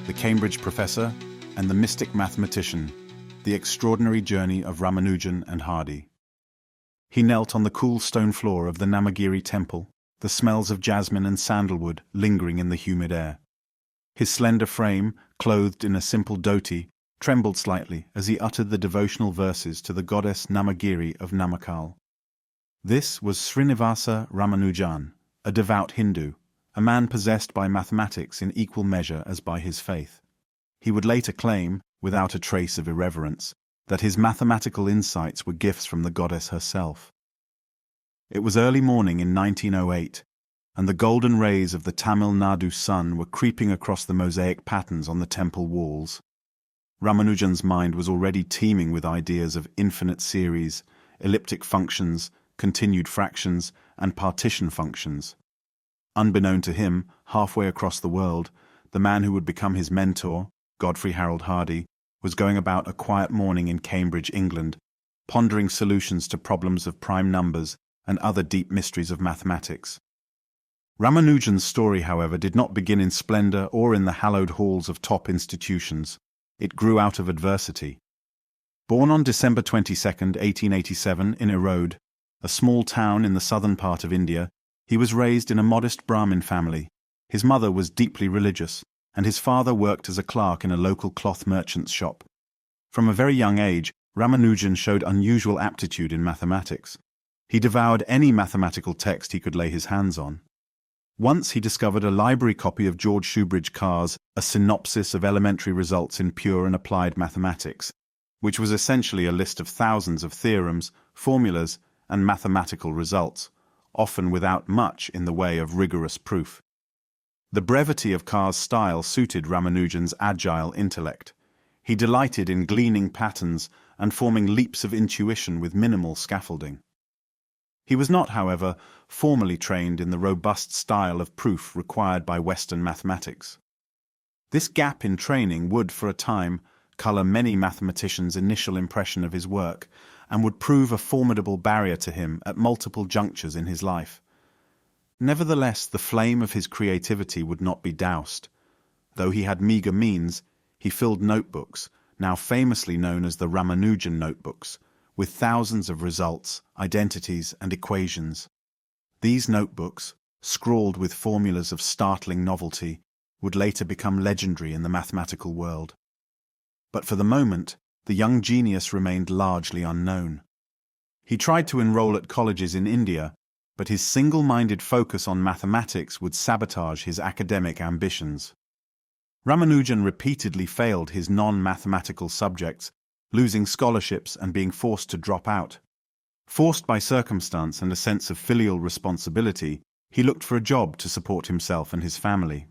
the Cambridge professor, and the mystic mathematician, the extraordinary journey of Ramanujan and Hardy. He knelt on the cool stone floor of the Namagiri temple, the smells of jasmine and sandalwood lingering in the humid air. His slender frame, clothed in a simple dhoti, trembled slightly as he uttered the devotional verses to the goddess Namagiri of Namakkal. This was Srinivasa Ramanujan, a devout Hindu, a man possessed by mathematics in equal measure as by his faith. He would later claim, without a trace of irreverence, that his mathematical insights were gifts from the goddess herself. It was early morning in 1908, and the golden rays of the Tamil Nadu sun were creeping across the mosaic patterns on the temple walls. Ramanujan's mind was already teeming with ideas of infinite series, elliptic functions, continued fractions, and partition functions. Unbeknown to him, halfway across the world, the man who would become his mentor, Godfrey Harold Hardy, was going about a quiet morning in Cambridge, England, pondering solutions to problems of prime numbers and other deep mysteries of mathematics. Ramanujan's story, however, did not begin in splendor or in the hallowed halls of top institutions. It grew out of adversity. Born on December 22, 1887, in Erode, a small town in the southern part of India, he was raised in a modest Brahmin family. His mother was deeply religious, and his father worked as a clerk in a local cloth merchant's shop. From a very young age, Ramanujan showed unusual aptitude in mathematics. He devoured any mathematical text he could lay his hands on. Once he discovered a library copy of George Shoebridge Carr's A Synopsis of Elementary Results in Pure and Applied Mathematics, which was essentially a list of thousands of theorems, formulas, and mathematical results, often without much in the way of rigorous proof. The brevity of Carr's style suited Ramanujan's agile intellect. He delighted in gleaning patterns and forming leaps of intuition with minimal scaffolding. He was not, however, formally trained in the robust style of proof required by Western mathematics. This gap in training would, for a time, color many mathematicians' initial impression of his work and would prove a formidable barrier to him at multiple junctures in his life. Nevertheless, the flame of his creativity would not be doused. Though he had meager means, he filled notebooks, now famously known as the Ramanujan notebooks, with thousands of results, identities, and equations. These notebooks, scrawled with formulas of startling novelty, would later become legendary in the mathematical world. But for the moment, the young genius remained largely unknown. He tried to enroll at colleges in India, but his single-minded focus on mathematics would sabotage his academic ambitions. Ramanujan repeatedly failed his non-mathematical subjects, losing scholarships and being forced to drop out. Forced by circumstance and a sense of filial responsibility, he looked for a job to support himself and his family.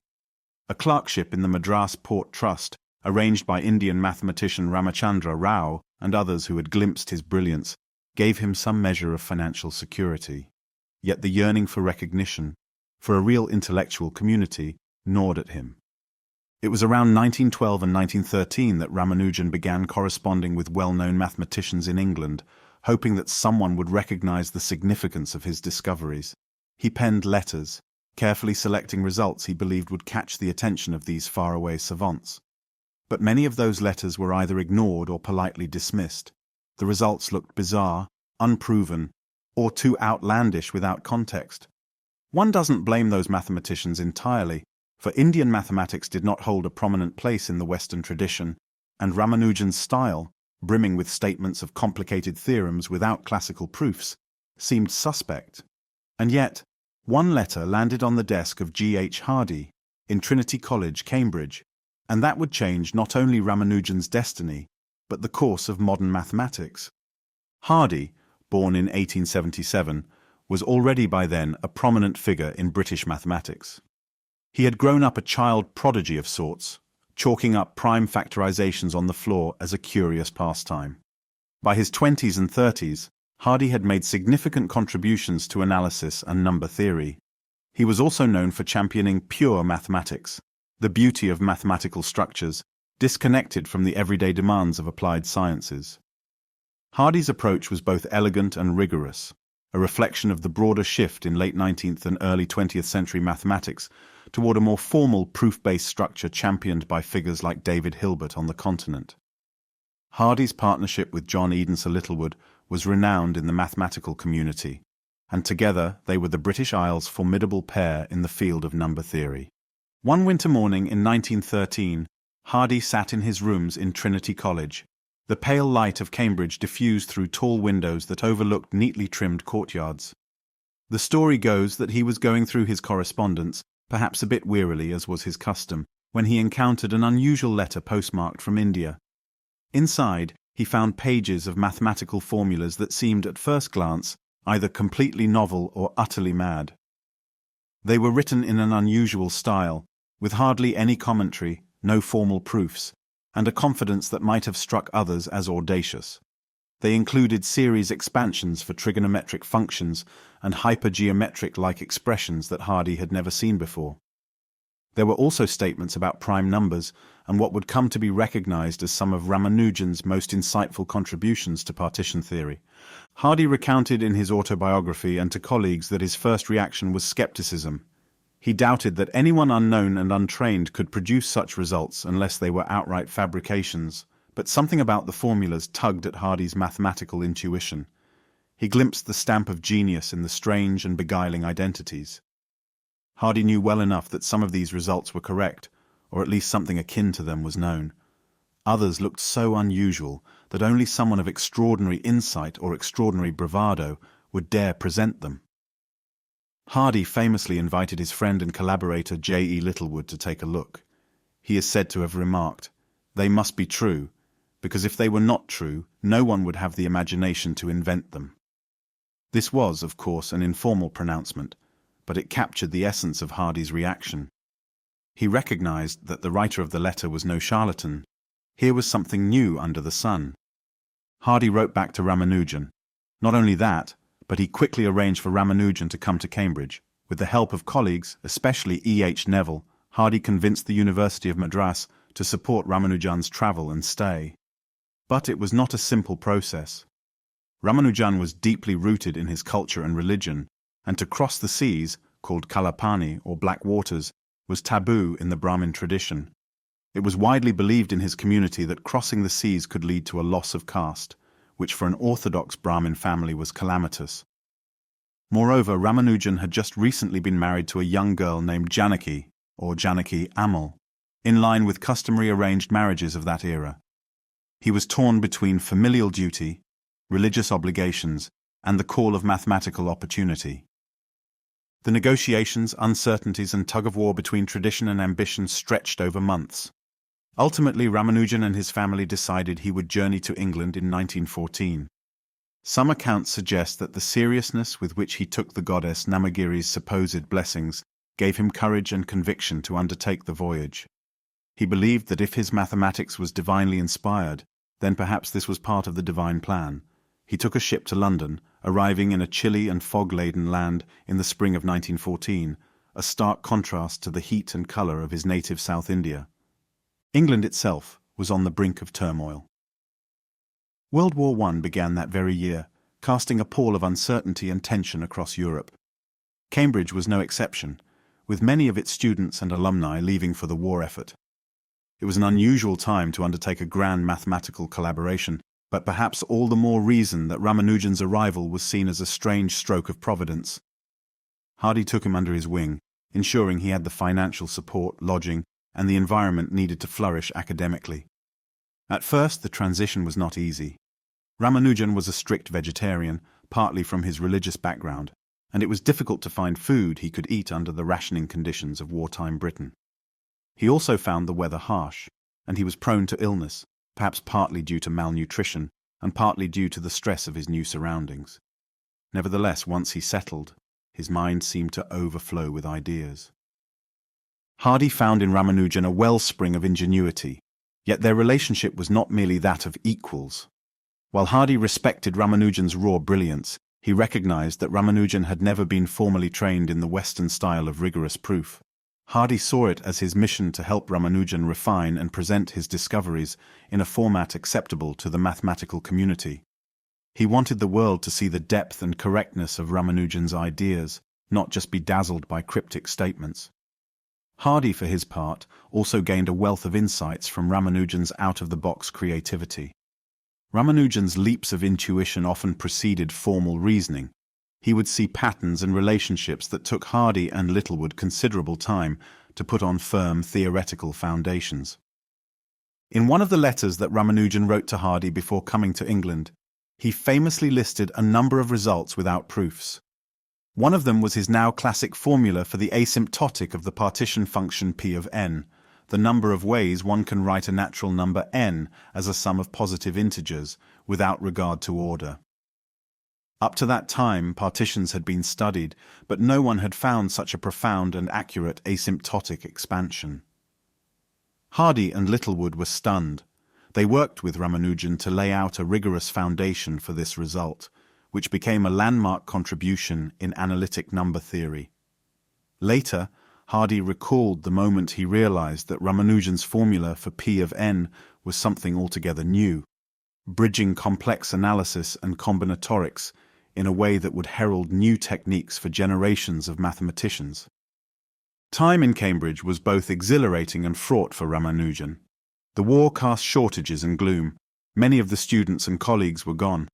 A clerkship in the Madras Port Trust, arranged by Indian mathematician Ramachandra Rao and others who had glimpsed his brilliance, gave him some measure of financial security. Yet the yearning for recognition, for a real intellectual community, gnawed at him. It was around 1912 and 1913 that Ramanujan began corresponding with well-known mathematicians in England, hoping that someone would recognize the significance of his discoveries. He penned letters, carefully selecting results he believed would catch the attention of these faraway savants. But many of those letters were either ignored or politely dismissed. The results looked bizarre, unproven, or too outlandish without context. One doesn't blame those mathematicians entirely, for Indian mathematics did not hold a prominent place in the Western tradition, and Ramanujan's style, brimming with statements of complicated theorems without classical proofs, seemed suspect. And yet, one letter landed on the desk of G.H. Hardy in Trinity College, Cambridge, and that would change not only Ramanujan's destiny, but the course of modern mathematics. Hardy, born in 1877, was already by then a prominent figure in British mathematics. He had grown up a child prodigy of sorts, chalking up prime factorizations on the floor as a curious pastime. By his 20s and 30s, Hardy had made significant contributions to analysis and number theory. He was also known for championing pure mathematics, the beauty of mathematical structures, disconnected from the everyday demands of applied sciences. Hardy's approach was both elegant and rigorous, a reflection of the broader shift in late 19th and early 20th century mathematics toward a more formal proof-based structure championed by figures like David Hilbert on the continent. Hardy's partnership with John Edenson Littlewood was renowned in the mathematical community, and together they were the British Isles' formidable pair in the field of number theory. One winter morning in 1913, Hardy sat in his rooms in Trinity College. The pale light of Cambridge diffused through tall windows that overlooked neatly trimmed courtyards. The story goes that he was going through his correspondence, perhaps a bit wearily as was his custom, when he encountered an unusual letter postmarked from India. Inside, he found pages of mathematical formulas that seemed at first glance either completely novel or utterly mad. They were written in an unusual style, with hardly any commentary, no formal proofs, and a confidence that might have struck others as audacious. They included series expansions for trigonometric functions and hypergeometric-like expressions that Hardy had never seen before. There were also statements about prime numbers and what would come to be recognized as some of Ramanujan's most insightful contributions to partition theory. Hardy recounted in his autobiography and to colleagues that his first reaction was skepticism. He doubted that anyone unknown and untrained could produce such results unless they were outright fabrications, but something about the formulas tugged at Hardy's mathematical intuition. He glimpsed the stamp of genius in the strange and beguiling identities. Hardy knew well enough that some of these results were correct, or at least something akin to them was known. Others looked so unusual that only someone of extraordinary insight or extraordinary bravado would dare present them. Hardy famously invited his friend and collaborator J.E. Littlewood to take a look. He is said to have remarked, "They must be true, because if they were not true, no one would have the imagination to invent them." This was, of course, an informal pronouncement, but it captured the essence of Hardy's reaction. He recognized that the writer of the letter was no charlatan. Here was something new under the sun. Hardy wrote back to Ramanujan. Not only that, but he quickly arranged for Ramanujan to come to Cambridge. With the help of colleagues, especially E.H. Neville, Hardy convinced the University of Madras to support Ramanujan's travel and stay. But it was not a simple process. Ramanujan was deeply rooted in his culture and religion, and to cross the seas, called Kalapani or black waters, was taboo in the Brahmin tradition. It was widely believed in his community that crossing the seas could lead to a loss of caste, which for an orthodox Brahmin family was calamitous. Moreover, Ramanujan had just recently been married to a young girl named Janaki, or Janaki Amal, in line with customary arranged marriages of that era. He was torn between familial duty, religious obligations, and the call of mathematical opportunity. The negotiations, uncertainties, and tug-of-war between tradition and ambition stretched over months. Ultimately, Ramanujan and his family decided he would journey to England in 1914. Some accounts suggest that the seriousness with which he took the goddess Namagiri's supposed blessings gave him courage and conviction to undertake the voyage. He believed that if his mathematics was divinely inspired, then perhaps this was part of the divine plan. He took a ship to London, arriving in a chilly and fog-laden land in the spring of 1914, a stark contrast to the heat and colour of his native South India. England itself was on the brink of turmoil. World War I began that very year, casting a pall of uncertainty and tension across Europe. Cambridge was no exception, with many of its students and alumni leaving for the war effort. It was an unusual time to undertake a grand mathematical collaboration, but perhaps all the more reason that Ramanujan's arrival was seen as a strange stroke of providence. Hardy took him under his wing, ensuring he had the financial support, lodging, and the environment needed to flourish academically. At first, the transition was not easy. Ramanujan was a strict vegetarian, partly from his religious background, and it was difficult to find food he could eat under the rationing conditions of wartime Britain. He also found the weather harsh, and he was prone to illness, perhaps partly due to malnutrition, and partly due to the stress of his new surroundings. Nevertheless, once he settled, his mind seemed to overflow with ideas. Hardy found in Ramanujan a wellspring of ingenuity, yet their relationship was not merely that of equals. While Hardy respected Ramanujan's raw brilliance, he recognized that Ramanujan had never been formally trained in the Western style of rigorous proof. Hardy saw it as his mission to help Ramanujan refine and present his discoveries in a format acceptable to the mathematical community. He wanted the world to see the depth and correctness of Ramanujan's ideas, not just be dazzled by cryptic statements. Hardy, for his part, also gained a wealth of insights from Ramanujan's out-of-the-box creativity. Ramanujan's leaps of intuition often preceded formal reasoning. He would see patterns and relationships that took Hardy and Littlewood considerable time to put on firm theoretical foundations. In one of the letters that Ramanujan wrote to Hardy before coming to England, he famously listed a number of results without proofs. One of them was his now classic formula for the asymptotic of the partition function p of n, the number of ways one can write a natural number n as a sum of positive integers, without regard to order. Up to that time, partitions had been studied, but no one had found such a profound and accurate asymptotic expansion. Hardy and Littlewood were stunned. They worked with Ramanujan to lay out a rigorous foundation for this result, which became a landmark contribution in analytic number theory. Later, Hardy recalled the moment he realized that Ramanujan's formula for p of n was something altogether new, bridging complex analysis and combinatorics in a way that would herald new techniques for generations of mathematicians. Time in Cambridge was both exhilarating and fraught for Ramanujan. The war cast shortages and gloom. Many of the students and colleagues were gone.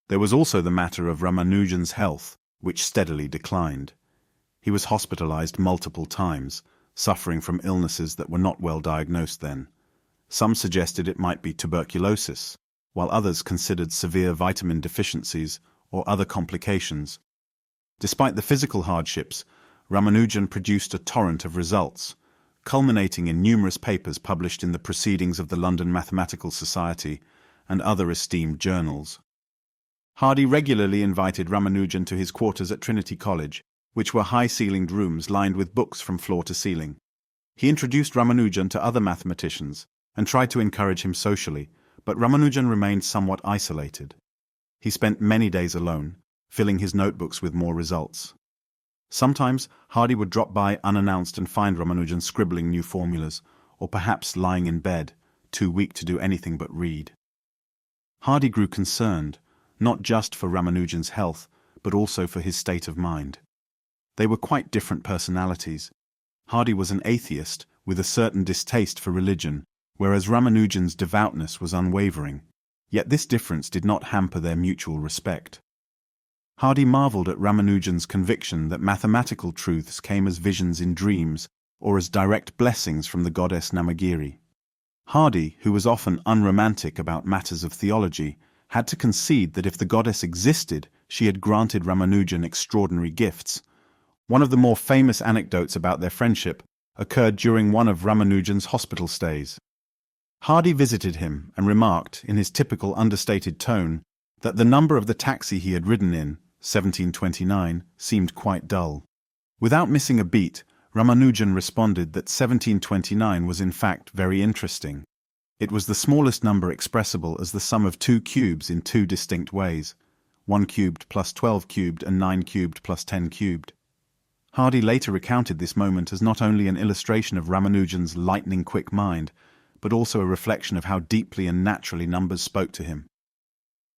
There was also the matter of Ramanujan's health, which steadily declined. He was hospitalized multiple times, suffering from illnesses that were not well diagnosed then. Some suggested it might be tuberculosis, while others considered severe vitamin deficiencies or other complications. Despite the physical hardships, Ramanujan produced a torrent of results, culminating in numerous papers published in the Proceedings of the London Mathematical Society and other esteemed journals. Hardy regularly invited Ramanujan to his quarters at Trinity College, which were high-ceilinged rooms lined with books from floor to ceiling. He introduced Ramanujan to other mathematicians and tried to encourage him socially, but Ramanujan remained somewhat isolated. He spent many days alone, filling his notebooks with more results. Sometimes Hardy would drop by unannounced and find Ramanujan scribbling new formulas, or perhaps lying in bed, too weak to do anything but read. Hardy grew concerned, not just for Ramanujan's health, but also for his state of mind. They were quite different personalities. Hardy was an atheist with a certain distaste for religion, whereas Ramanujan's devoutness was unwavering. Yet this difference did not hamper their mutual respect. Hardy marveled at Ramanujan's conviction that mathematical truths came as visions in dreams or as direct blessings from the goddess Namagiri. Hardy, who was often unromantic about matters of theology, had to concede that if the goddess existed, she had granted Ramanujan extraordinary gifts. One of the more famous anecdotes about their friendship occurred during one of Ramanujan's hospital stays. Hardy visited him and remarked, in his typical understated tone, that the number of the taxi he had ridden in, 1729, seemed quite dull. Without missing a beat, Ramanujan responded that 1729 was in fact very interesting. It was the smallest number expressible as the sum of two cubes in two distinct ways, 1 cubed plus 12 cubed and 9 cubed plus 10 cubed. Hardy later recounted this moment as not only an illustration of Ramanujan's lightning-quick mind, but also a reflection of how deeply and naturally numbers spoke to him.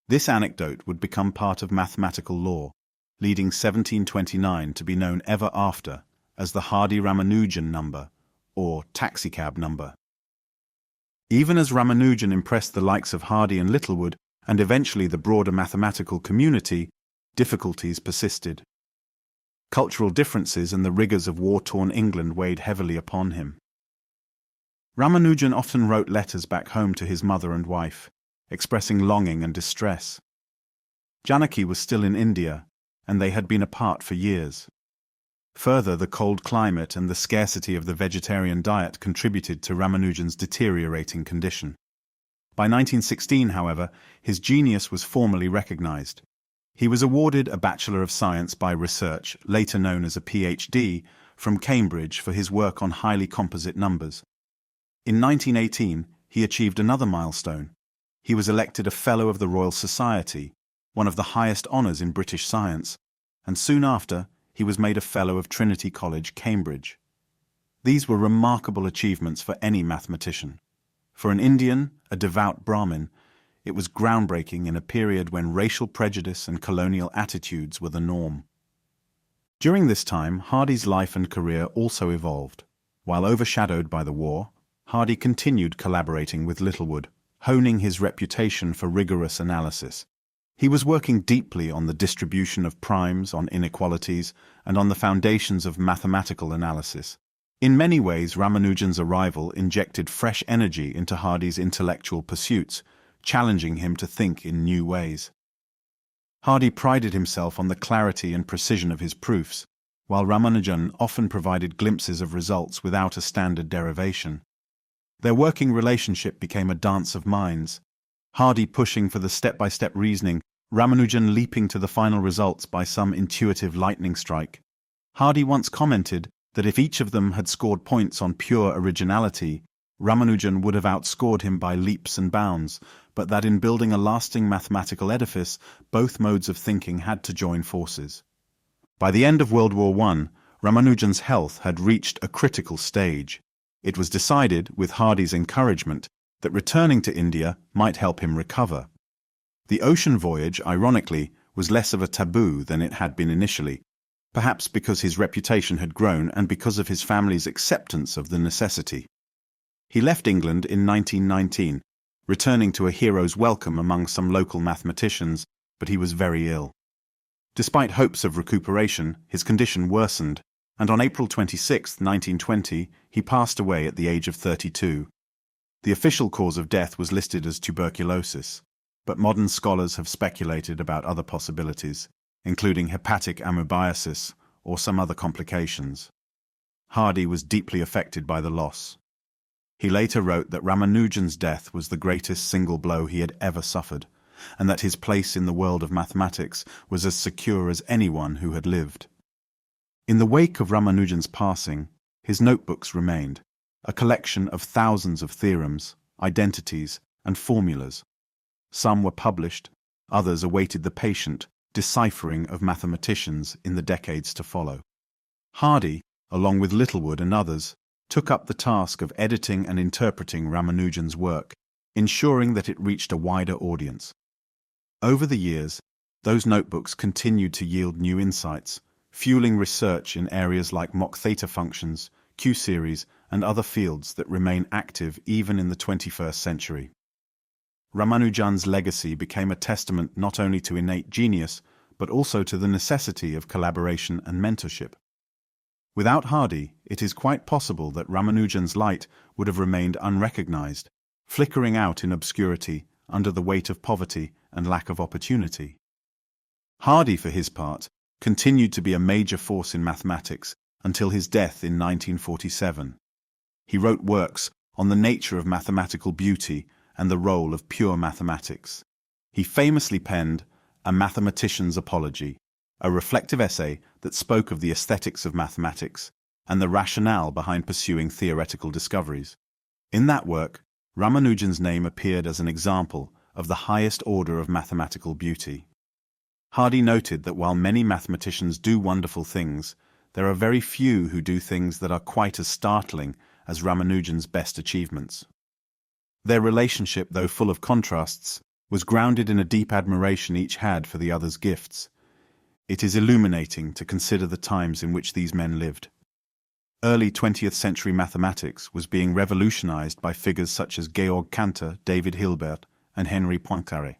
This anecdote would become part of mathematical lore, leading 1729 to be known ever after as the Hardy-Ramanujan number, or taxicab number. Even as Ramanujan impressed the likes of Hardy and Littlewood, and eventually the broader mathematical community, difficulties persisted. Cultural differences and the rigors of war-torn England weighed heavily upon him. Ramanujan often wrote letters back home to his mother and wife, expressing longing and distress. Janaki was still in India, and they had been apart for years. Further, the cold climate and the scarcity of the vegetarian diet contributed to Ramanujan's deteriorating condition. By 1916, however, his genius was formally recognized. He was awarded a Bachelor of Science by Research, later known as a PhD, from Cambridge for his work on highly composite numbers. In 1918, he achieved another milestone. He was elected a Fellow of the Royal Society, one of the highest honours in British science, and soon after, he was made a Fellow of Trinity College, Cambridge. These were remarkable achievements for any mathematician. For an Indian, a devout Brahmin, It was groundbreaking in a period when racial prejudice and colonial attitudes were the norm. During this time, Hardy's life and career also evolved. While overshadowed by the war, Hardy continued collaborating with Littlewood, honing his reputation for rigorous analysis. He was working deeply on the distribution of primes, on inequalities, and on the foundations of mathematical analysis. In many ways, Ramanujan's arrival injected fresh energy into Hardy's intellectual pursuits, challenging him to think in new ways. Hardy prided himself on the clarity and precision of his proofs, while Ramanujan often provided glimpses of results without a standard derivation. Their working relationship became a dance of minds, Hardy pushing for the step-by-step reasoning, Ramanujan leaping to the final results by some intuitive lightning strike. Hardy once commented that if each of them had scored points on pure originality, Ramanujan would have outscored him by leaps and bounds, but that in building a lasting mathematical edifice, both modes of thinking had to join forces. By the end of World War I, Ramanujan's health had reached a critical stage. It was decided, with Hardy's encouragement, that returning to India might help him recover. The ocean voyage, ironically, was less of a taboo than it had been initially, perhaps because his reputation had grown and because of his family's acceptance of the necessity. He left England in 1919, returning to a hero's welcome among some local mathematicians, but he was very ill. Despite hopes of recuperation, his condition worsened, and on April 26, 1920, he passed away at the age of 32. The official cause of death was listed as tuberculosis, but modern scholars have speculated about other possibilities, including hepatic amoebiasis or some other complications. Hardy was deeply affected by the loss. He later wrote that Ramanujan's death was the greatest single blow he had ever suffered, and that his place in the world of mathematics was as secure as anyone who had lived. In the wake of Ramanujan's passing, his notebooks remained, a collection of thousands of theorems, identities, and formulas. Some were published, others awaited the patient deciphering of mathematicians in the decades to follow. Hardy, along with Littlewood and others, took up the task of editing and interpreting Ramanujan's work, ensuring that it reached a wider audience. Over the years, those notebooks continued to yield new insights, fueling research in areas like Mach theta functions, Q-series, and other fields that remain active even in the 21st century. Ramanujan's legacy became a testament not only to innate genius, but also to the necessity of collaboration and mentorship. Without Hardy, it is quite possible that Ramanujan's light would have remained unrecognized, flickering out in obscurity under the weight of poverty and lack of opportunity. Hardy, for his part, continued to be a major force in mathematics until his death in 1947. He wrote works on the nature of mathematical beauty and the role of pure mathematics. He famously penned A Mathematician's Apology, a reflective essay that spoke of the aesthetics of mathematics and the rationale behind pursuing theoretical discoveries. In that work, Ramanujan's name appeared as an example of the highest order of mathematical beauty. Hardy noted that while many mathematicians do wonderful things, there are very few who do things that are quite as startling as Ramanujan's best achievements. Their relationship, though full of contrasts, was grounded in a deep admiration each had for the other's gifts. It is illuminating to consider the times in which these men lived. Early 20th century mathematics was being revolutionized by figures such as Georg Cantor, David Hilbert, and Henri Poincaré.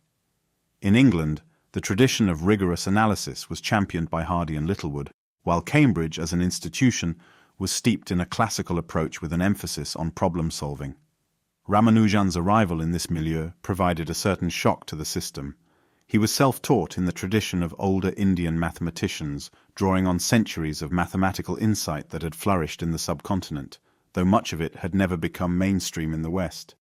In England, the tradition of rigorous analysis was championed by Hardy and Littlewood, while Cambridge as an institution was steeped in a classical approach with an emphasis on problem-solving. Ramanujan's arrival in this milieu provided a certain shock to the system. He was self-taught in the tradition of older Indian mathematicians, drawing on centuries of mathematical insight that had flourished in the subcontinent, though much of it had never become mainstream in the West.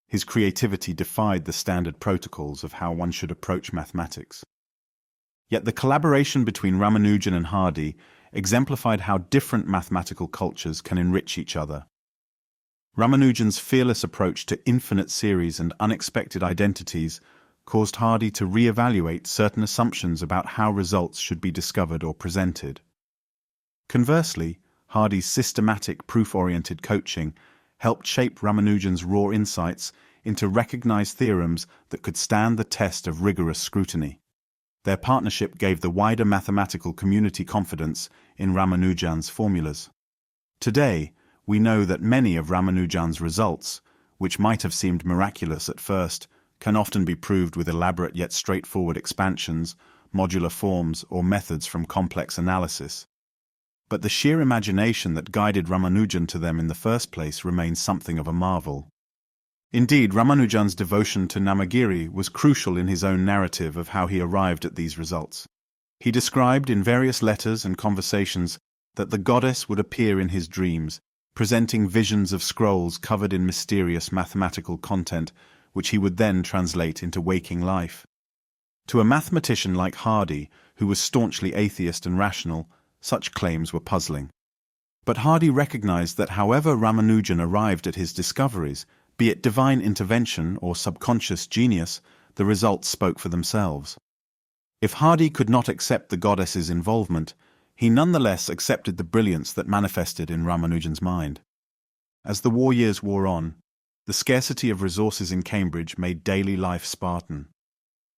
His creativity defied the standard protocols of how one should approach mathematics. Yet the collaboration between Ramanujan and Hardy exemplified how different mathematical cultures can enrich each other. Ramanujan's fearless approach to infinite series and unexpected identities caused Hardy to re-evaluate certain assumptions about how results should be discovered or presented. Conversely, Hardy's systematic, proof-oriented coaching helped shape Ramanujan's raw insights into recognized theorems that could stand the test of rigorous scrutiny. Their partnership gave the wider mathematical community confidence in Ramanujan's formulas. Today, we know that many of Ramanujan's results, which might have seemed miraculous at first, can often be proved with elaborate yet straightforward expansions, modular forms, or methods from complex analysis. But the sheer imagination that guided Ramanujan to them in the first place remains something of a marvel. Indeed, Ramanujan's devotion to Namagiri was crucial in his own narrative of how he arrived at these results. He described in various letters and conversations that the goddess would appear in his dreams, presenting visions of scrolls covered in mysterious mathematical content, which he would then translate into waking life. To a mathematician like Hardy, who was staunchly atheist and rational, such claims were puzzling. But Hardy recognized that however Ramanujan arrived at his discoveries, be it divine intervention or subconscious genius, the results spoke for themselves. If Hardy could not accept the goddess's involvement, he nonetheless accepted the brilliance that manifested in Ramanujan's mind. As the war years wore on, the scarcity of resources in Cambridge made daily life Spartan.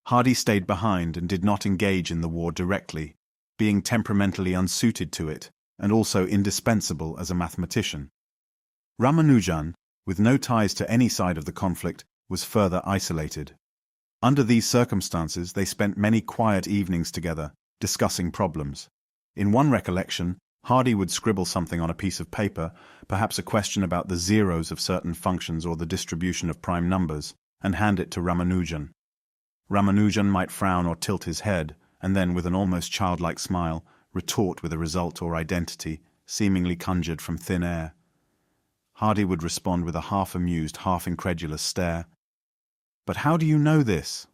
Hardy stayed behind and did not engage in the war directly, being temperamentally unsuited to it and also indispensable as a mathematician. Ramanujan, with no ties to any side of the conflict, was further isolated. Under these circumstances, they spent many quiet evenings together, discussing problems. In one recollection, Hardy would scribble something on a piece of paper, perhaps a question about the zeros of certain functions or the distribution of prime numbers, and hand it to Ramanujan. Ramanujan might frown or tilt his head, and then, with an almost childlike smile, retort with a result or identity, seemingly conjured from thin air. Hardy would respond with a half-amused, half-incredulous stare. "But how do you know this?"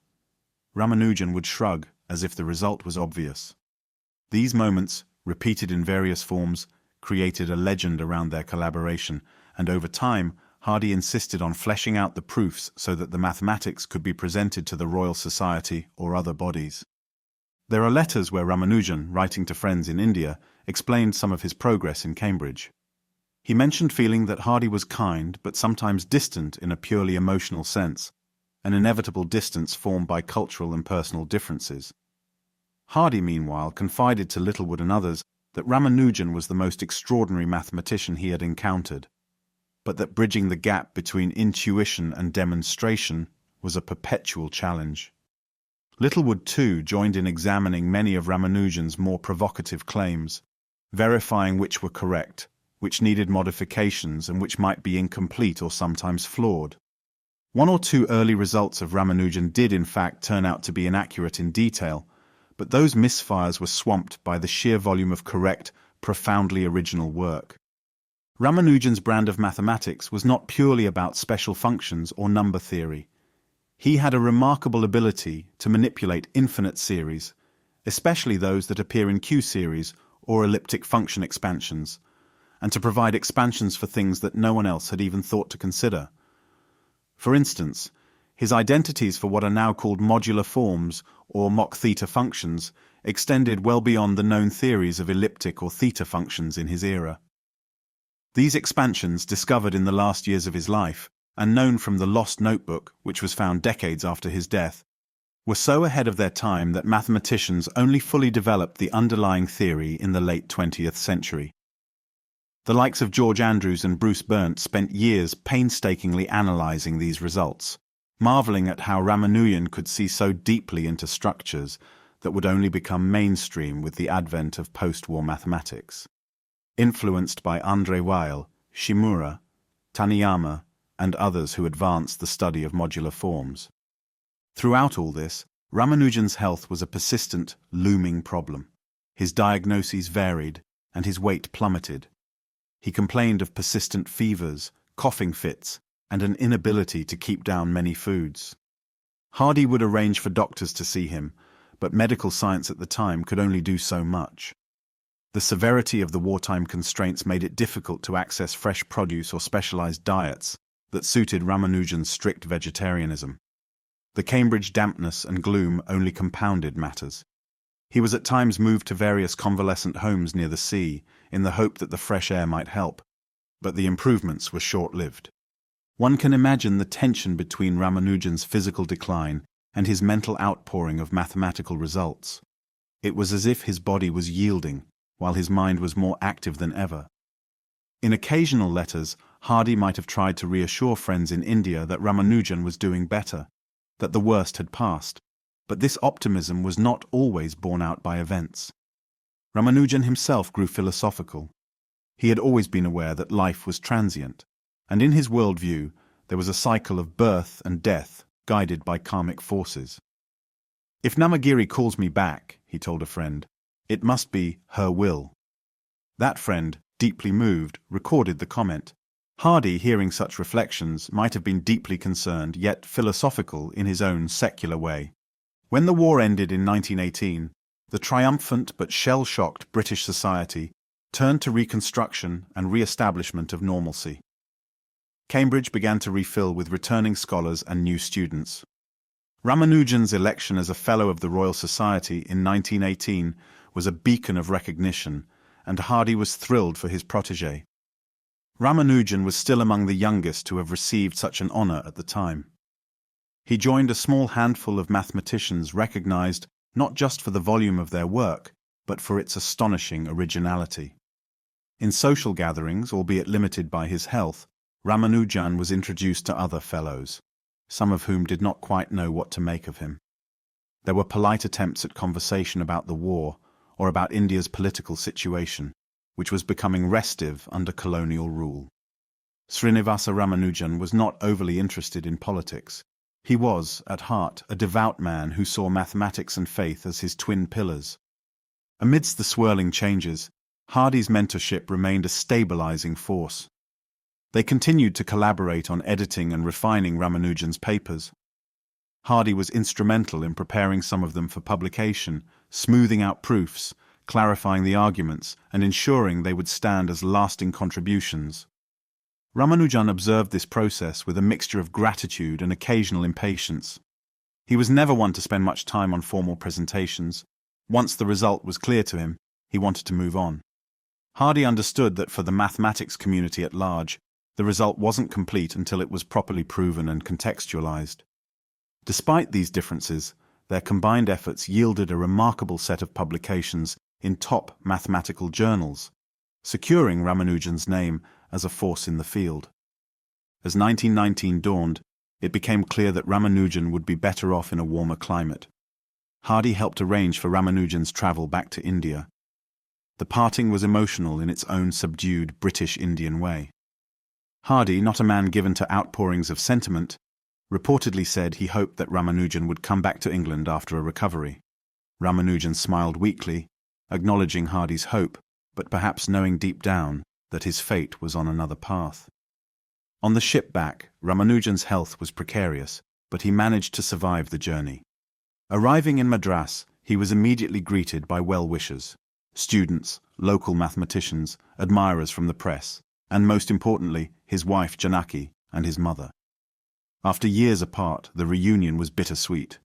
Ramanujan would shrug, as if the result was obvious. These moments, repeated in various forms, created a legend around their collaboration, and over time, Hardy insisted on fleshing out the proofs so that the mathematics could be presented to the Royal Society or other bodies. There are letters where Ramanujan, writing to friends in India, explained some of his progress in Cambridge. He mentioned feeling that Hardy was kind but sometimes distant in a purely emotional sense, an inevitable distance formed by cultural and personal differences. Hardy, meanwhile, confided to Littlewood and others that Ramanujan was the most extraordinary mathematician he had encountered, but that bridging the gap between intuition and demonstration was a perpetual challenge. Littlewood, too, joined in examining many of Ramanujan's more provocative claims, verifying which were correct, which needed modifications, and which might be incomplete or sometimes flawed. One or two early results of Ramanujan did in fact turn out to be inaccurate in detail, but those misfires were swamped by the sheer volume of correct, profoundly original work. Ramanujan's brand of mathematics was not purely about special functions or number theory. He had a remarkable ability to manipulate infinite series, especially those that appear in Q-series or elliptic function expansions, and to provide expansions for things that no one else had even thought to consider. For instance, his identities for what are now called modular forms or Mach theta functions extended well beyond the known theories of elliptic or theta functions in his era. These expansions, discovered in the last years of his life, and known from the lost notebook, which was found decades after his death, were so ahead of their time that mathematicians only fully developed the underlying theory in the late 20th century. The likes of George Andrews and Bruce Berndt spent years painstakingly analyzing these results, marveling at how Ramanujan could see so deeply into structures that would only become mainstream with the advent of post-war mathematics. Influenced by André Weil, Shimura, Taniyama, and others who advanced the study of modular forms. Throughout all this, Ramanujan's health was a persistent, looming problem. His diagnoses varied, and his weight plummeted. He complained of persistent fevers, coughing fits, and an inability to keep down many foods. Hardy would arrange for doctors to see him, but medical science at the time could only do so much. The severity of the wartime constraints made it difficult to access fresh produce or specialized diets that suited Ramanujan's strict vegetarianism. The Cambridge dampness and gloom only compounded matters. He was at times moved to various convalescent homes near the sea, in the hope that the fresh air might help, but the improvements were short-lived. One can imagine the tension between Ramanujan's physical decline and his mental outpouring of mathematical results. It was as if his body was yielding, while his mind was more active than ever. In occasional letters, Hardy might have tried to reassure friends in India that Ramanujan was doing better, that the worst had passed, but this optimism was not always borne out by events. Ramanujan himself grew philosophical. He had always been aware that life was transient, and in his worldview there was a cycle of birth and death guided by karmic forces. "If Namagiri calls me back," he told a friend, "it must be her will." That friend, deeply moved, recorded the comment. Hardy, hearing such reflections, might have been deeply concerned, yet philosophical in his own secular way. When the war ended in 1918, the triumphant but shell-shocked British society turned to reconstruction and re-establishment of normalcy. Cambridge began to refill with returning scholars and new students. Ramanujan's election as a Fellow of the Royal Society in 1918 was a beacon of recognition, and Hardy was thrilled for his protégé. Ramanujan was still among the youngest to have received such an honor at the time. He joined a small handful of mathematicians recognized not just for the volume of their work, but for its astonishing originality. In social gatherings, albeit limited by his health, Ramanujan was introduced to other fellows, some of whom did not quite know what to make of him. There were polite attempts at conversation about the war, or about India's political situation, which was becoming restive under colonial rule. Srinivasa Ramanujan was not overly interested in politics. He was, at heart, a devout man who saw mathematics and faith as his twin pillars. Amidst the swirling changes, Hardy's mentorship remained a stabilizing force. They continued to collaborate on editing and refining Ramanujan's papers. Hardy was instrumental in preparing some of them for publication, smoothing out proofs, clarifying the arguments, and ensuring they would stand as lasting contributions. Ramanujan observed this process with a mixture of gratitude and occasional impatience. He was never one to spend much time on formal presentations. Once the result was clear to him, he wanted to move on. Hardy understood that for the mathematics community at large, the result wasn't complete until it was properly proven and contextualized. Despite these differences, their combined efforts yielded a remarkable set of publications in top mathematical journals, securing Ramanujan's name as a force in the field. As 1919 dawned, it became clear that Ramanujan would be better off in a warmer climate. Hardy helped arrange for Ramanujan's travel back to India. The parting was emotional in its own subdued British-Indian way. Hardy, not a man given to outpourings of sentiment, reportedly said he hoped that Ramanujan would come back to England after a recovery. Ramanujan smiled weakly, acknowledging Hardy's hope, but perhaps knowing deep down that his fate was on another path. On the ship back, Ramanujan's health was precarious, but he managed to survive the journey. Arriving in Madras, he was immediately greeted by well-wishers, students, local mathematicians, admirers from the press, and most importantly, his wife Janaki and his mother. After years apart, the reunion was bittersweet.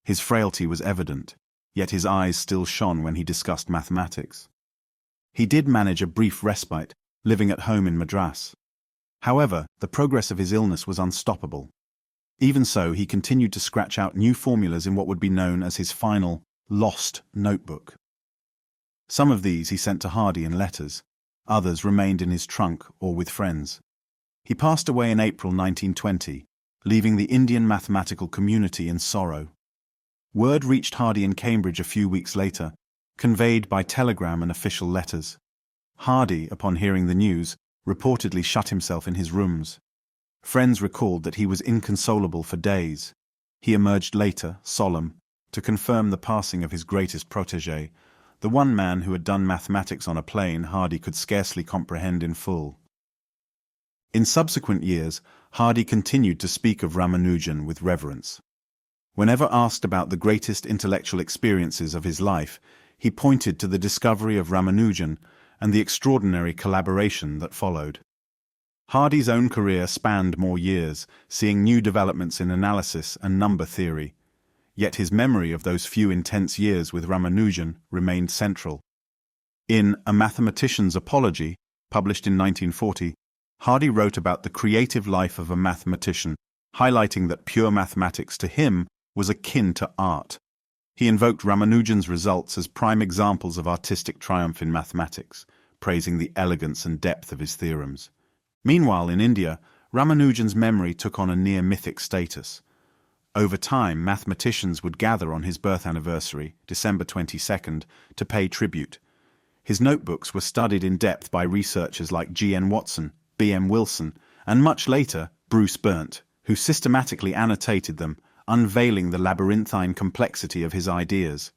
His frailty was evident, yet his eyes still shone when he discussed mathematics. He did manage a brief respite, living at home in Madras. However, the progress of his illness was unstoppable. Even so, he continued to scratch out new formulas in what would be known as his final, lost notebook. Some of these he sent to Hardy in letters, others remained in his trunk or with friends. He passed away in April 1920, leaving the Indian mathematical community in sorrow. Word reached Hardy in Cambridge a few weeks later, conveyed by telegram and official letters. Hardy, upon hearing the news, reportedly shut himself in his rooms. Friends recalled that he was inconsolable for days. He emerged later, solemn, to confirm the passing of his greatest protégé, the one man who had done mathematics on a plane Hardy could scarcely comprehend in full. In subsequent years, Hardy continued to speak of Ramanujan with reverence. Whenever asked about the greatest intellectual experiences of his life, he pointed to the discovery of Ramanujan and the extraordinary collaboration that followed. Hardy's own career spanned more years, seeing new developments in analysis and number theory, yet his memory of those few intense years with Ramanujan remained central. In A Mathematician's Apology, published in 1940, Hardy wrote about the creative life of a mathematician, highlighting that pure mathematics to him was akin to art. He invoked Ramanujan's results as prime examples of artistic triumph in mathematics, praising the elegance and depth of his theorems. Meanwhile, in India, Ramanujan's memory took on a near-mythic status. Over time, mathematicians would gather on his birth anniversary, December 22nd, to pay tribute. His notebooks were studied in depth by researchers like G.N. Watson, B.M. Wilson, and much later, Bruce Berndt, who systematically annotated them, unveiling the labyrinthine complexity of his ideas.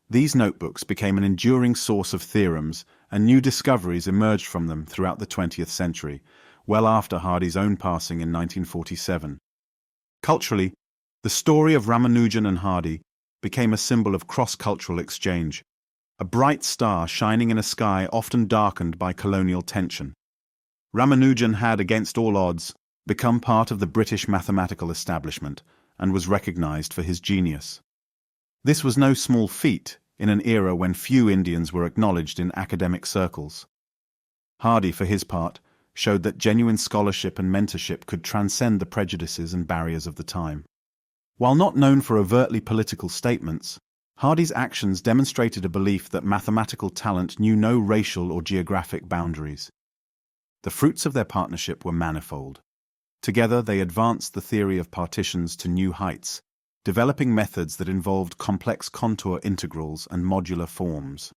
These notebooks became an enduring source of theorems, and new discoveries emerged from them throughout the 20th century, well after Hardy's own passing in 1947. Culturally, the story of Ramanujan and Hardy became a symbol of cross-cultural exchange, a bright star shining in a sky often darkened by colonial tension. Ramanujan had, against all odds, become part of the British mathematical establishment and was recognized for his genius. This was no small feat in an era when few Indians were acknowledged in academic circles. Hardy, for his part, showed that genuine scholarship and mentorship could transcend the prejudices and barriers of the time. While not known for overtly political statements, Hardy's actions demonstrated a belief that mathematical talent knew no racial or geographic boundaries. The fruits of their partnership were manifold. Together, they advanced the theory of partitions to new heights, developing methods that involved complex contour integrals and modular forms.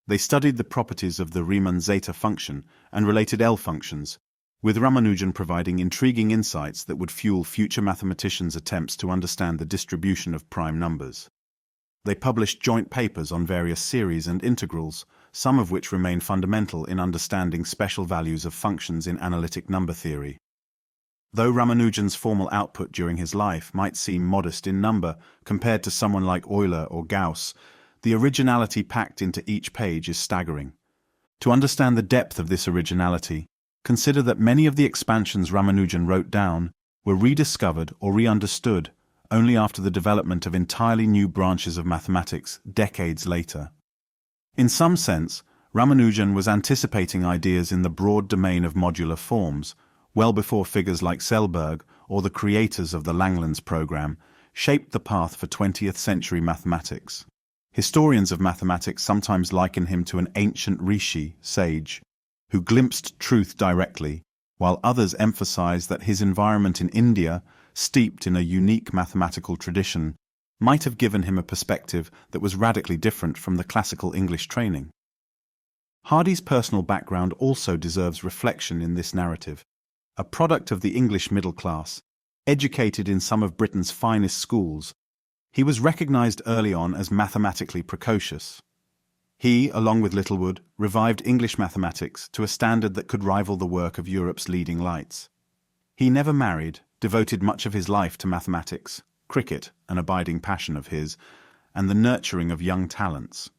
They studied the properties of the Riemann zeta function and related L functions, with Ramanujan providing intriguing insights that would fuel future mathematicians' attempts to understand the distribution of prime numbers. They published joint papers on various series and integrals, some of which remain fundamental in understanding special values of functions in analytic number theory. Though Ramanujan's formal output during his life might seem modest in number compared to someone like Euler or Gauss, the originality packed into each page is staggering. To understand the depth of this originality, consider that many of the expansions Ramanujan wrote down were rediscovered or re-understood only after the development of entirely new branches of mathematics decades later. In some sense, Ramanujan was anticipating ideas in the broad domain of modular forms, well before figures like Selberg or the creators of the Langlands program shaped the path for 20th century mathematics. Historians of mathematics sometimes liken him to an ancient rishi, sage, who glimpsed truth directly, while others emphasize that his environment in India, steeped in a unique mathematical tradition, might have given him a perspective that was radically different from the classical English training. Hardy's personal background also deserves reflection in this narrative. A product of the English middle class, educated in some of Britain's finest schools, he was recognized early on as mathematically precocious. He, along with Littlewood, revived English mathematics to a standard that could rival the work of Europe's leading lights. He never married, devoted much of his life to mathematics, cricket, an abiding passion of his, and the nurturing of young talents.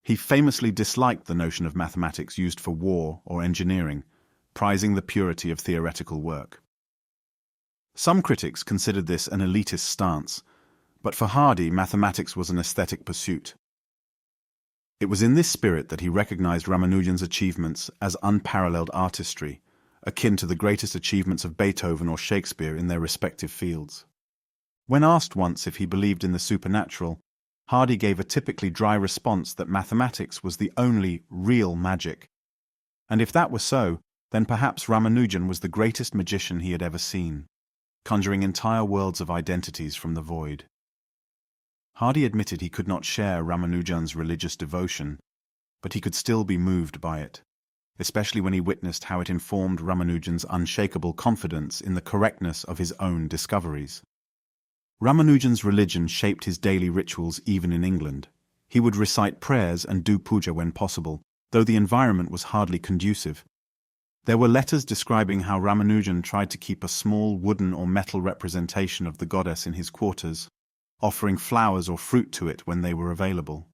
He famously disliked the notion of mathematics used for war or engineering, prizing the purity of theoretical work. Some critics considered this an elitist stance, but for Hardy, mathematics was an aesthetic pursuit. It was in this spirit that he recognized Ramanujan's achievements as unparalleled artistry, akin to the greatest achievements of Beethoven or Shakespeare in their respective fields. When asked once if he believed in the supernatural, Hardy gave a typically dry response that mathematics was the only real magic. And if that were so, then perhaps Ramanujan was the greatest magician he had ever seen, conjuring entire worlds of identities from the void. Hardy admitted he could not share Ramanujan's religious devotion, but he could still be moved by it, especially when he witnessed how it informed Ramanujan's unshakable confidence in the correctness of his own discoveries. Ramanujan's religion shaped his daily rituals even in England. He would recite prayers and do puja when possible, though the environment was hardly conducive. There were letters describing how Ramanujan tried to keep a small wooden or metal representation of the goddess in his quarters, offering flowers or fruit to it when they were available.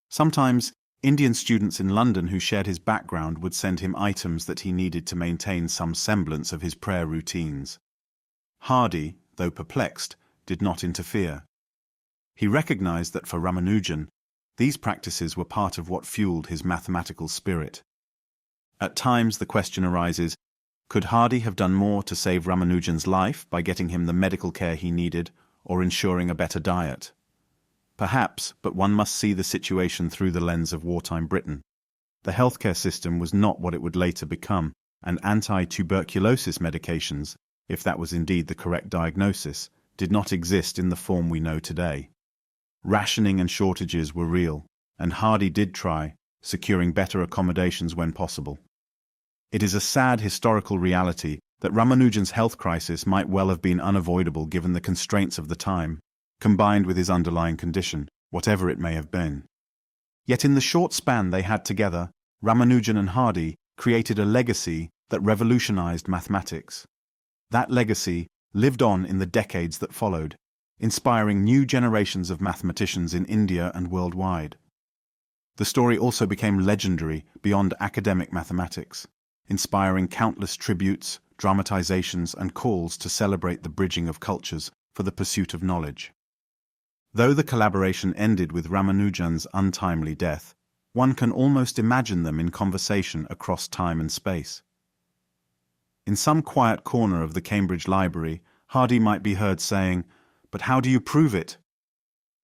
Sometimes, Indian students in London who shared his background would send him items that he needed to maintain some semblance of his prayer routines. Hardy, though perplexed, did not interfere. He recognized that for Ramanujan, these practices were part of what fueled his mathematical spirit. At times the question arises, Could Hardy have done more to save Ramanujan's life by getting him the medical care he needed or ensuring a better diet? Perhaps, but one must see the situation through the lens of wartime Britain. The healthcare system was not what it would later become, and anti-tuberculosis medications, if that was indeed the correct diagnosis, did not exist in the form we know today. Rationing and shortages were real, and Hardy did try, securing better accommodations when possible. It is a sad historical reality that Ramanujan's health crisis might well have been unavoidable given the constraints of the time, combined with his underlying condition, whatever it may have been. Yet in the short span they had together, Ramanujan and Hardy created a legacy that revolutionized mathematics. That legacy lived on in the decades that followed, inspiring new generations of mathematicians in India and worldwide. The story also became legendary beyond academic mathematics, inspiring countless tributes, dramatizations, and calls to celebrate the bridging of cultures for the pursuit of knowledge. Though the collaboration ended with Ramanujan's untimely death, one can almost imagine them in conversation across time and space. In some quiet corner of the Cambridge Library, Hardy might be heard saying, "But how do you prove it?"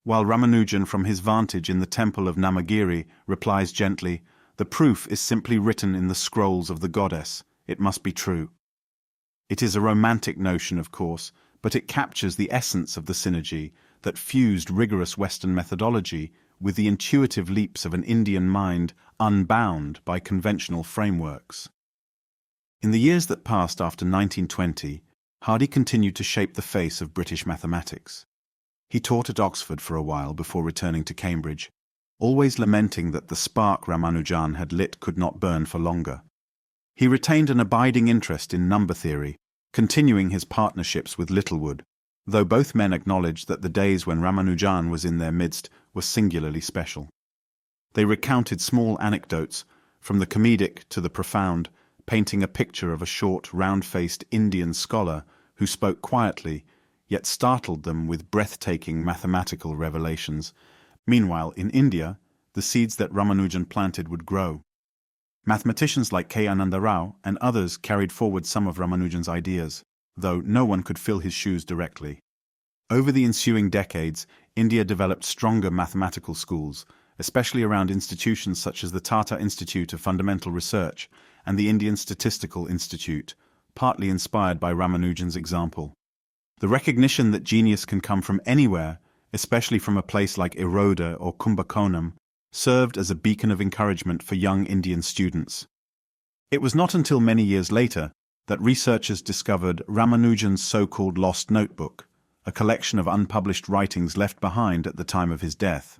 While Ramanujan from his vantage in the temple of Namagiri replies gently, "The proof is simply written in the scrolls of the goddess. It must be true." It is a romantic notion, of course, but it captures the essence of the synergy that fused rigorous Western methodology with the intuitive leaps of an Indian mind unbound by conventional frameworks. In the years that passed after 1920, Hardy continued to shape the face of British mathematics. He taught at Oxford for a while before returning to Cambridge, always lamenting that the spark Ramanujan had lit could not burn for longer. He retained an abiding interest in number theory, continuing his partnerships with Littlewood, though both men acknowledged that the days when Ramanujan was in their midst were singularly special. They recounted small anecdotes, from the comedic to the profound, painting a picture of a short, round-faced Indian scholar who spoke quietly, yet startled them with breathtaking mathematical revelations. Meanwhile, in India, the seeds that Ramanujan planted would grow. Mathematicians like K. Ananda Rao and others carried forward some of Ramanujan's ideas, though no one could fill his shoes directly. Over the ensuing decades, India developed stronger mathematical schools, especially around institutions such as the Tata Institute of Fundamental Research and the Indian Statistical Institute, partly inspired by Ramanujan's example. The recognition that genius can come from anywhere, especially from a place like Iroda or Kumbakonam, served as a beacon of encouragement for young Indian students. It was not until many years later that researchers discovered Ramanujan's so-called lost notebook, a collection of unpublished writings left behind at the time of his death.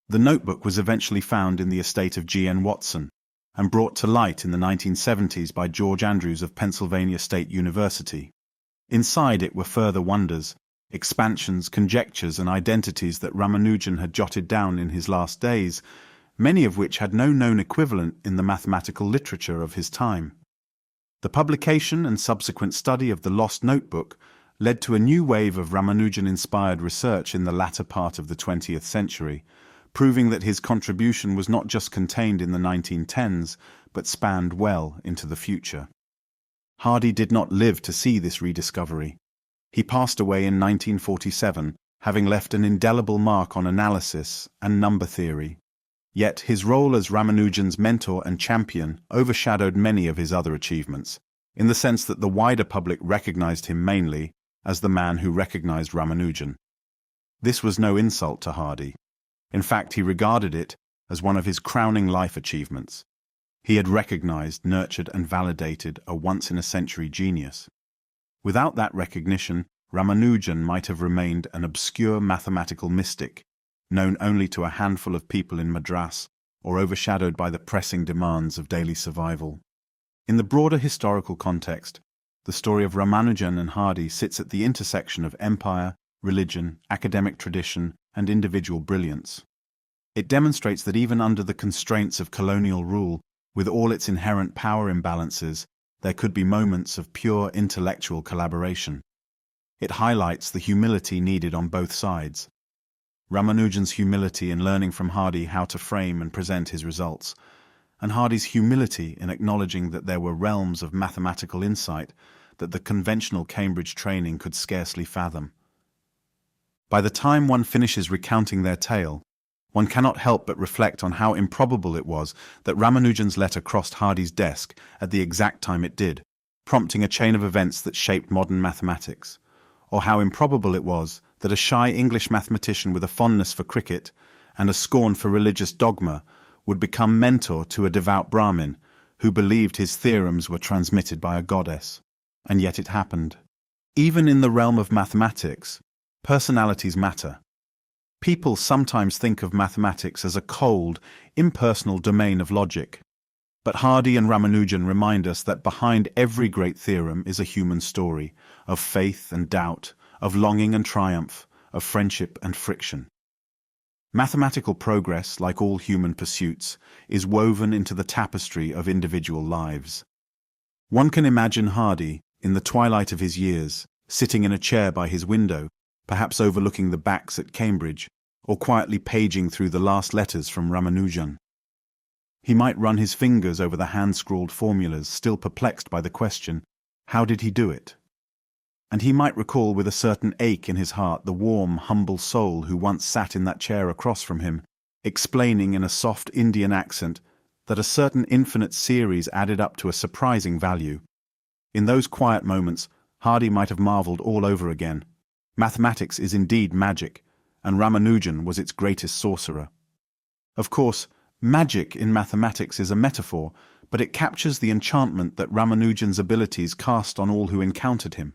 The notebook was eventually found in the estate of G.N. Watson and brought to light in the 1970s by George Andrews of Pennsylvania State University. Inside it were further wonders, expansions, conjectures, and identities that Ramanujan had jotted down in his last days, many of which had no known equivalent in the mathematical literature of his time. The publication and subsequent study of the lost notebook led to a new wave of Ramanujan-inspired research in the latter part of the 20th century, proving that his contribution was not just contained in the 1910s, but spanned well into the future. Hardy did not live to see this rediscovery. He passed away in 1947, having left an indelible mark on analysis and number theory. Yet his role as Ramanujan's mentor and champion overshadowed many of his other achievements, in the sense that the wider public recognized him mainly as the man who recognized Ramanujan. This was no insult to Hardy. In fact, he regarded it as one of his crowning life achievements. He had recognized, nurtured, and validated a once-in-a-century genius. Without that recognition, Ramanujan might have remained an obscure mathematical mystic, known only to a handful of people in Madras, or overshadowed by the pressing demands of daily survival. In the broader historical context, the story of Ramanujan and Hardy sits at the intersection of empire, religion, academic tradition, and individual brilliance. It demonstrates that even under the constraints of colonial rule, with all its inherent power imbalances, there could be moments of pure intellectual collaboration. It highlights the humility needed on both sides. Ramanujan's humility in learning from Hardy how to frame and present his results, and Hardy's humility in acknowledging that there were realms of mathematical insight that the conventional Cambridge training could scarcely fathom. By the time one finishes recounting their tale, one cannot help but reflect on how improbable it was that Ramanujan's letter crossed Hardy's desk at the exact time it did, prompting a chain of events that shaped modern mathematics, or how improbable it was that a shy English mathematician with a fondness for cricket and a scorn for religious dogma would become mentor to a devout Brahmin who believed his theorems were transmitted by a goddess. And yet it happened. Even in the realm of mathematics, personalities matter. People sometimes think of mathematics as a cold, impersonal domain of logic. But Hardy and Ramanujan remind us that behind every great theorem is a human story, of faith and doubt, of longing and triumph, of friendship and friction. Mathematical progress, like all human pursuits, is woven into the tapestry of individual lives. One can imagine Hardy, in the twilight of his years, sitting in a chair by his window, perhaps overlooking the backs at Cambridge, or quietly paging through the last letters from Ramanujan. He might run his fingers over the hand-scrawled formulas, still perplexed by the question, how did he do it? And he might recall with a certain ache in his heart the warm, humble soul who once sat in that chair across from him, explaining in a soft Indian accent that a certain infinite series added up to a surprising value. In those quiet moments, Hardy might have marveled all over again. Mathematics is indeed magic, and Ramanujan was its greatest sorcerer. Of course, magic in mathematics is a metaphor, but it captures the enchantment that Ramanujan's abilities cast on all who encountered him.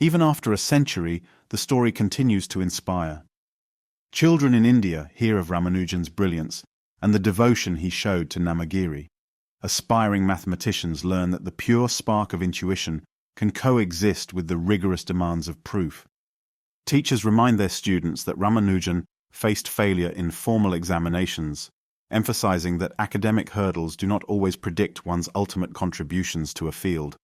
Even after a century, the story continues to inspire. Children in India hear of Ramanujan's brilliance and the devotion he showed to Namagiri. Aspiring mathematicians learn that the pure spark of intuition can coexist with the rigorous demands of proof. Teachers remind their students that Ramanujan faced failure in formal examinations, emphasizing that academic hurdles do not always predict one's ultimate contributions to a field.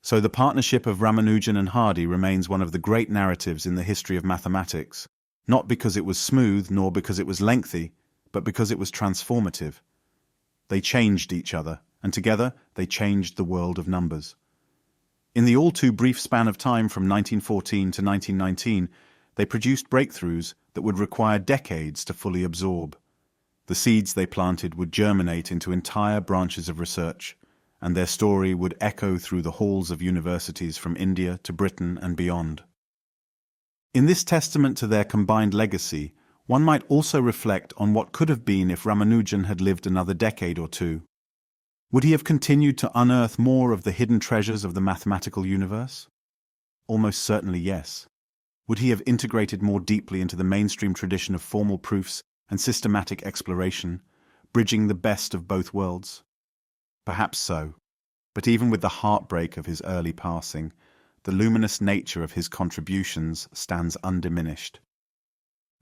So the partnership of Ramanujan and Hardy remains one of the great narratives in the history of mathematics, not because it was smooth nor because it was lengthy, but because it was transformative. They changed each other, and together they changed the world of numbers. In the all-too-brief span of time from 1914 to 1919, they produced breakthroughs that would require decades to fully absorb. The seeds they planted would germinate into entire branches of research, and their story would echo through the halls of universities from India to Britain and beyond. In this testament to their combined legacy, one might also reflect on what could have been if Ramanujan had lived another decade or two. Would he have continued to unearth more of the hidden treasures of the mathematical universe? Almost certainly yes. Would he have integrated more deeply into the mainstream tradition of formal proofs and systematic exploration, bridging the best of both worlds? Perhaps so. But even with the heartbreak of his early passing, the luminous nature of his contributions stands undiminished.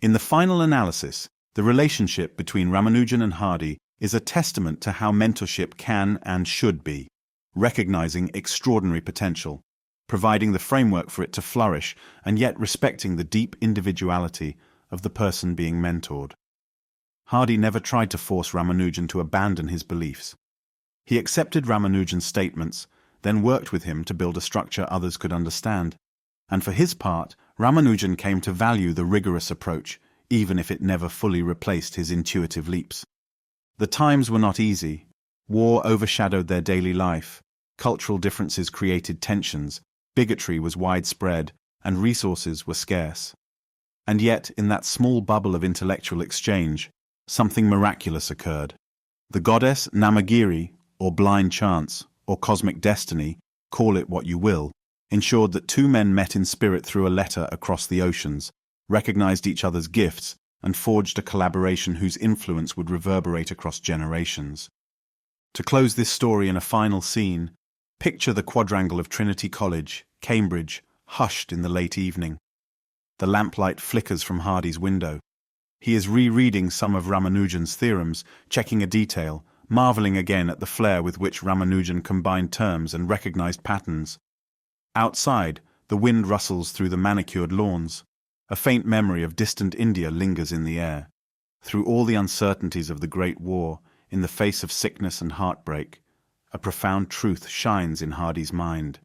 In the final analysis, the relationship between Ramanujan and Hardy is a testament to how mentorship can and should be, recognizing extraordinary potential, providing the framework for it to flourish, and yet respecting the deep individuality of the person being mentored. Hardy never tried to force Ramanujan to abandon his beliefs. He accepted Ramanujan's statements, then worked with him to build a structure others could understand. And for his part, Ramanujan came to value the rigorous approach, even if it never fully replaced his intuitive leaps. The times were not easy. War overshadowed their daily life, cultural differences created tensions, bigotry was widespread, and resources were scarce. And yet, in that small bubble of intellectual exchange, something miraculous occurred. The goddess Namagiri, or blind chance, or cosmic destiny, call it what you will, ensured that two men met in spirit through a letter across the oceans, recognized each other's gifts, and forged a collaboration whose influence would reverberate across generations. To close this story in a final scene, picture the quadrangle of Trinity College, Cambridge, hushed in the late evening. The lamplight flickers from Hardy's window. He is rereading some of Ramanujan's theorems, checking a detail, marveling again at the flair with which Ramanujan combined terms and recognized patterns. Outside, the wind rustles through the manicured lawns. A faint memory of distant India lingers in the air. Through all the uncertainties of the Great War, in the face of sickness and heartbreak, a profound truth shines in Hardy's mind.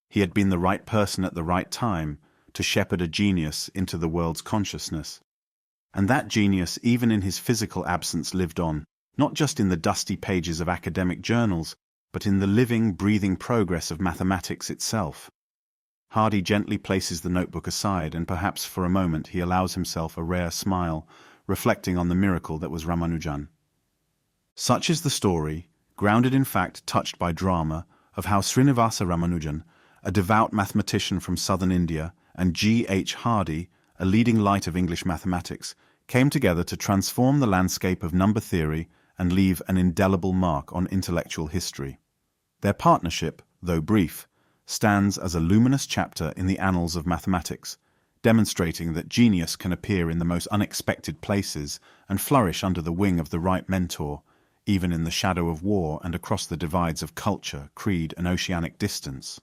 He had been the right person at the right time to shepherd a genius into the world's consciousness. And that genius, even in his physical absence, lived on, not just in the dusty pages of academic journals, but in the living, breathing progress of mathematics itself. Hardy gently places the notebook aside, and perhaps for a moment he allows himself a rare smile, reflecting on the miracle that was Ramanujan. Such is the story, grounded in fact, touched by drama, of how Srinivasa Ramanujan, a devout mathematician from southern India, and G.H. Hardy, a leading light of English mathematics, came together to transform the landscape of number theory and leave an indelible mark on intellectual history. Their partnership, though brief, stands as a luminous chapter in the annals of mathematics, demonstrating that genius can appear in the most unexpected places and flourish under the wing of the right mentor, even in the shadow of war and across the divides of culture, creed, and oceanic distance.